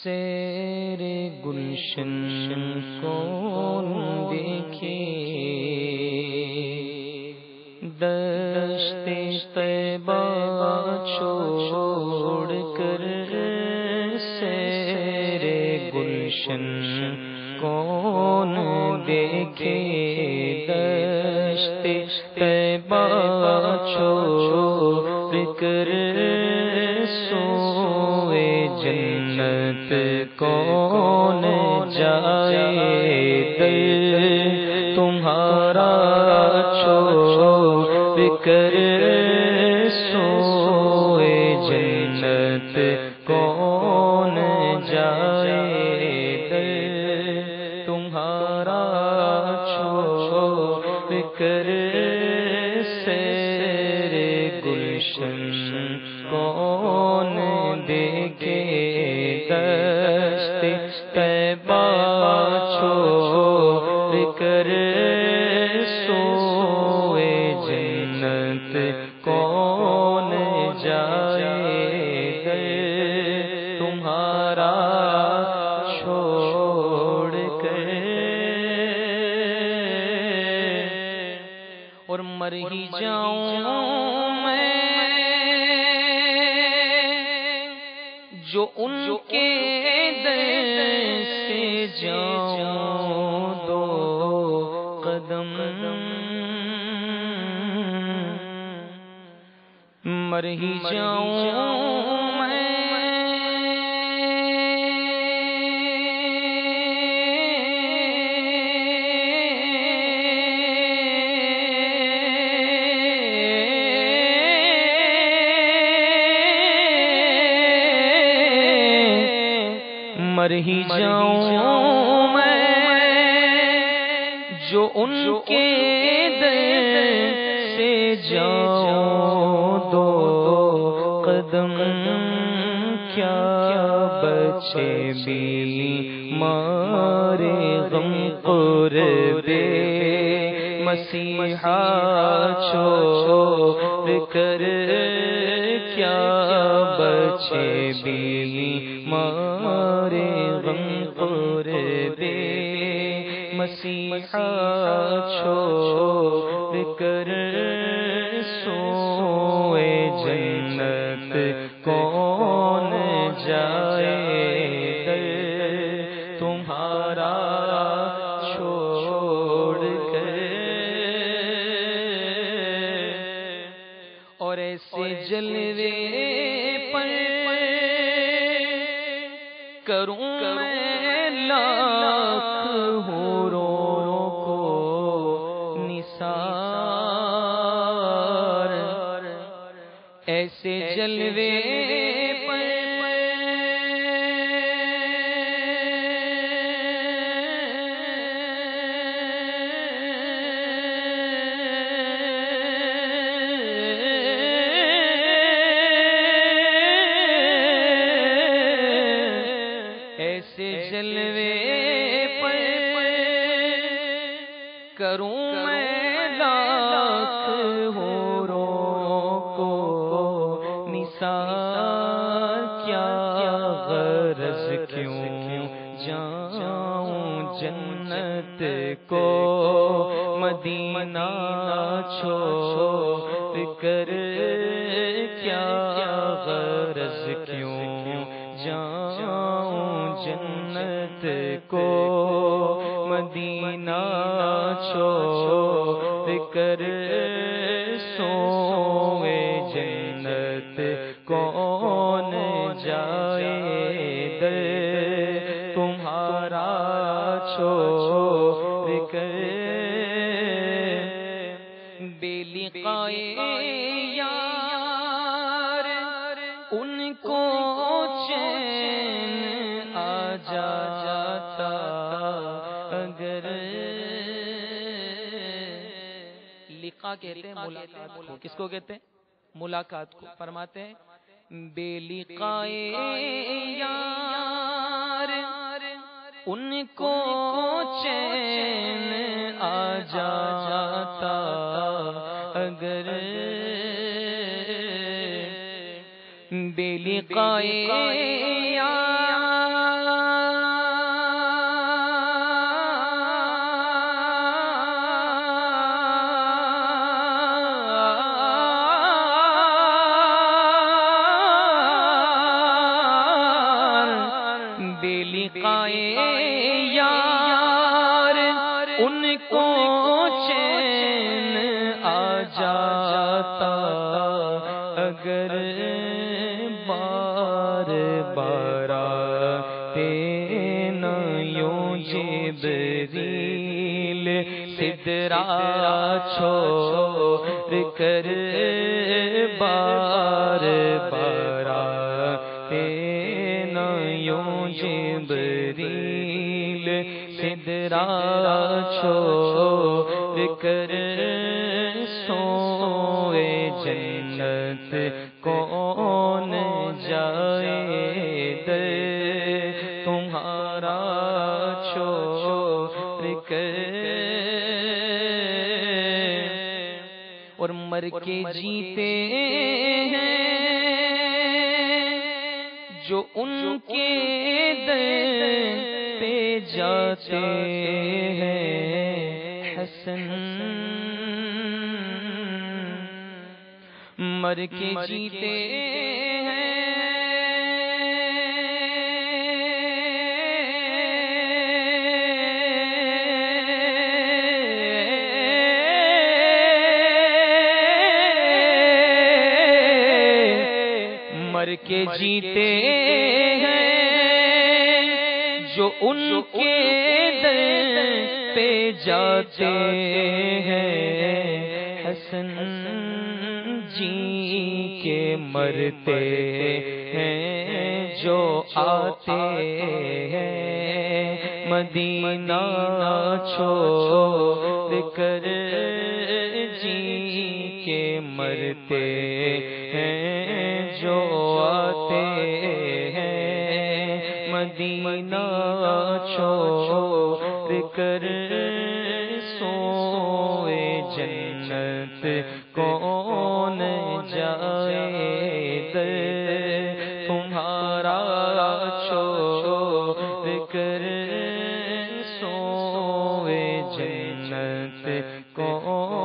سیر گلشن کون دیکھے، دشت طیبہ چھوڑ کر سیر گلشن کون دیکھے، دشت طیبہ چھوڑ کر سوئے جنت کون جائے، دل تمہارا چھوڑ کر سوئے جنت کون جائے، دل تمہارا چھوڑ کر سیر گلشن کون دیکھے، دشت طیبہ چھوڑ کر سوئے جنت کون جائے، دل تمہارا چھوڑ کر، اور مر ہی جاؤں جو ان کے در سے جاؤں دو قدم، مر ہی جاؤں مر ہی جاؤں میں جو ان کے در سے جاؤں دو قدم، کیا بچے بیمار غم قرب مسیحا چھوڑ کر، کیا بچے بیمار غم قرب مسیحا چھوڑ کر سوئے جنت کون جائے، دل تمہارا چھوڑ کر، اور ایسے جلوے پر کروں میں لاکھ حوروں کو نثار، ایسے جلوے پر جلوے پر کروں میں لاکھ حوروں کو نثار، کیا غرض کیوں جاؤں جنت کو مدینہ چھوڑ کر، کیا غرض کیوں جاؤں جنت کو مدینہ چھوڑ کر سوئے جنت کون جائے، دل تمہارا چھوڑ کر، بے لقائے یار ان کو چین آ جاتا اگر، لقا کہتے ہیں ملاقات کو، کس کو کہتے ہیں؟ ملاقات کو، فرماتے ہیں بے لقائے یار ان کو چین آ جاتا اگر، بے لقائے یار لقائے یار ان کو چین آ جاتا اگر بار بار آتے نہ یوں جبریل سدرا چھوڑ کر بار بار آتے نہ یوں جبریل سدرا چھوڑ کر سوئے جنت کون جائے در تمہارا چھوڑ کر اور مر کے جیتے ہیں جو ان کے در پہ جاتے ہیں حسن مر کے جیتے مر کے جیتے ہیں جو ان کے در پہ جاتے ہیں حسن جی کے مرتے ہیں جو آتے ہیں مدینہ چھوڑ کر جی کے مرتے ہیں جو آتے ہیں مدینہ چھوڑ کر سوئے جنت کون جائے در تمہارا چھوڑ کر سوئے جنت کون